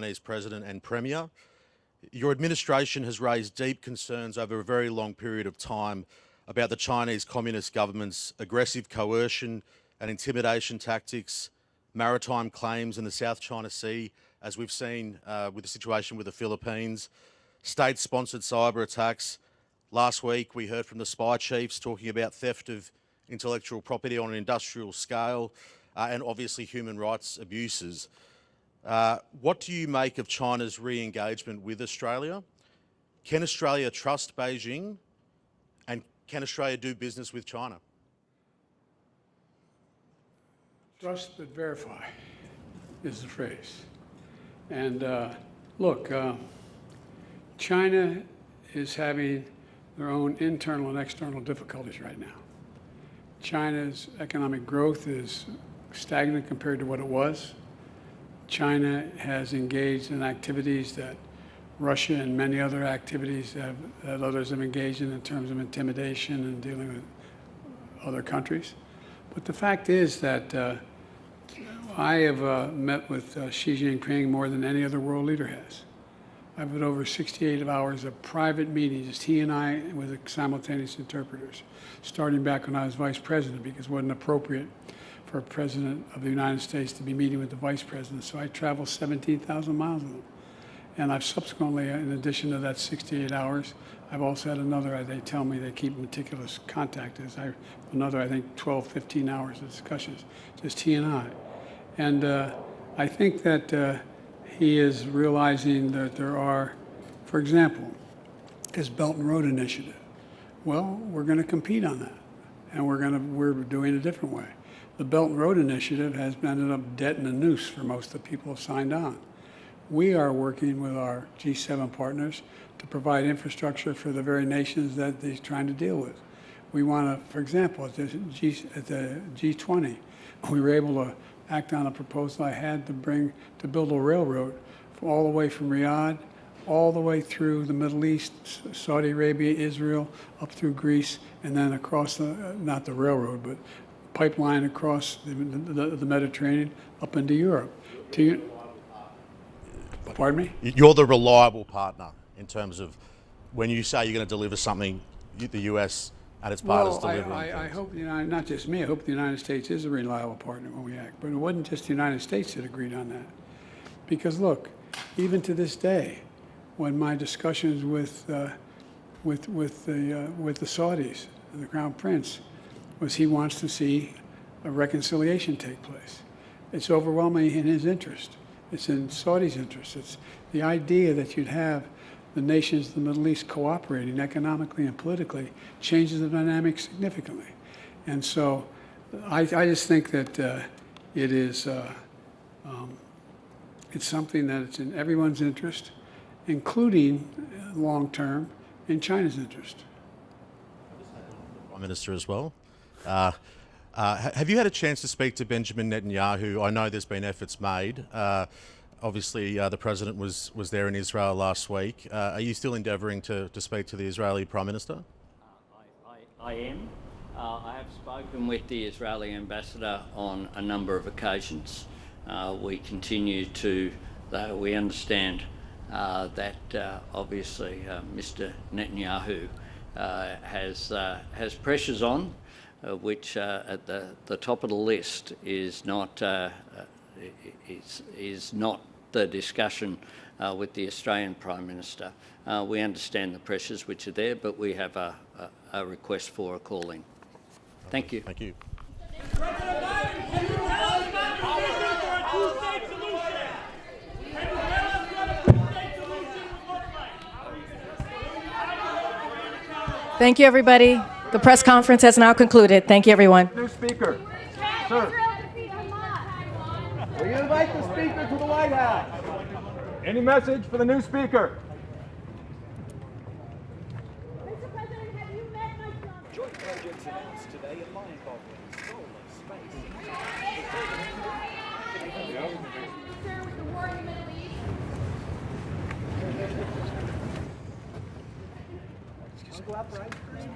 Chinese President and Premier. Your administration has raised deep concerns over a very long period of time about the Chinese Communist government's aggressive coercion and intimidation tactics, maritime claims in the South China Sea, as we've seen with the situation with the Philippines, state-sponsored cyber attacks. Last week, we heard from the spy chiefs talking about theft of intellectual property on an industrial scale, and obviously human rights abuses. What do you make of China's re-engagement with Australia? Can Australia trust Beijing? And can Australia do business with China? Trust but verify is the phrase. And look, China is having their own internal and external difficulties right now. China's economic growth is stagnant compared to what it was. China has engaged in activities that Russia and many other activities that others have engaged in terms of intimidation and dealing with other countries. But the fact is that I have met with Xi Jinping more than any other world leader has. I've had over 68 hours of private meetings, just he and I with simultaneous interpreters, starting back when I was vice president, because it wasn't appropriate for a president of the United States to be meeting with the vice president. So I traveled 17,000 miles with him. And I've subsequently, in addition to that 68 hours, I've also had another, they tell me they keep meticulous contact, another, I think, 12, 15 hours of discussions, just he and I. And I think that he is realizing that there are, for example, his Belt and Road Initiative. Well, we're going to compete on that, and we're doing it a different way. The Belt and Road Initiative has ended up debt in a noose for most of the people who have signed on. We are working with our G7 partners to provide infrastructure for the very nations that he's trying to deal with. We want to, for example, at the G20, we were able to act on a proposal I had to build a railroad all the way from Riyadh, all the way through the Middle East, Saudi Arabia, Israel, up through Greece, and then across not the railroad, but pipeline across the Mediterranean up into Europe. Pardon me? You're the reliable partner in terms of when you say you're going to deliver something, the US and its partners deliver. I hope, not just me, I hope the United States is a reliable partner when we act. But it wasn't just the United States that agreed on that. Because look, even to this day, when my discussions with the Saudis, the Crown Prince, was he wants to see a reconciliation take place. It's overwhelmingly in his interest. It's in Saudi's interest. It's the idea that you'd have the nations of the Middle East cooperating economically and politically changes the dynamic significantly. And so I just think that it is it's something that it's in everyone's interest, including long-term in China's interest. Prime Minister as well. Have you had a chance to speak to Benjamin Netanyahu? I know there's been efforts made. Obviously, the President was there in Israel last week. Are you still endeavouring to speak to the Israeli Prime Minister? I am. I have spoken with the Israeli ambassador on a number of occasions. We continue to, though we understand that obviously Mr. Netanyahu has pressures on, which at the top of the list is not the discussion with the Australian Prime Minister. We understand the pressures which are there, but we have a request for a call-in. Thank you. Thank you. Thank you, everybody. The press conference has now concluded. Thank you, everyone. New speaker. Sir. Will you invite the speaker to the White House? Any message for the new speaker? Mr. President, have you met my son? Joint projects announced today in mind-boggling solar space. Concerned with the war in the Middle East? Just go out for ice cream.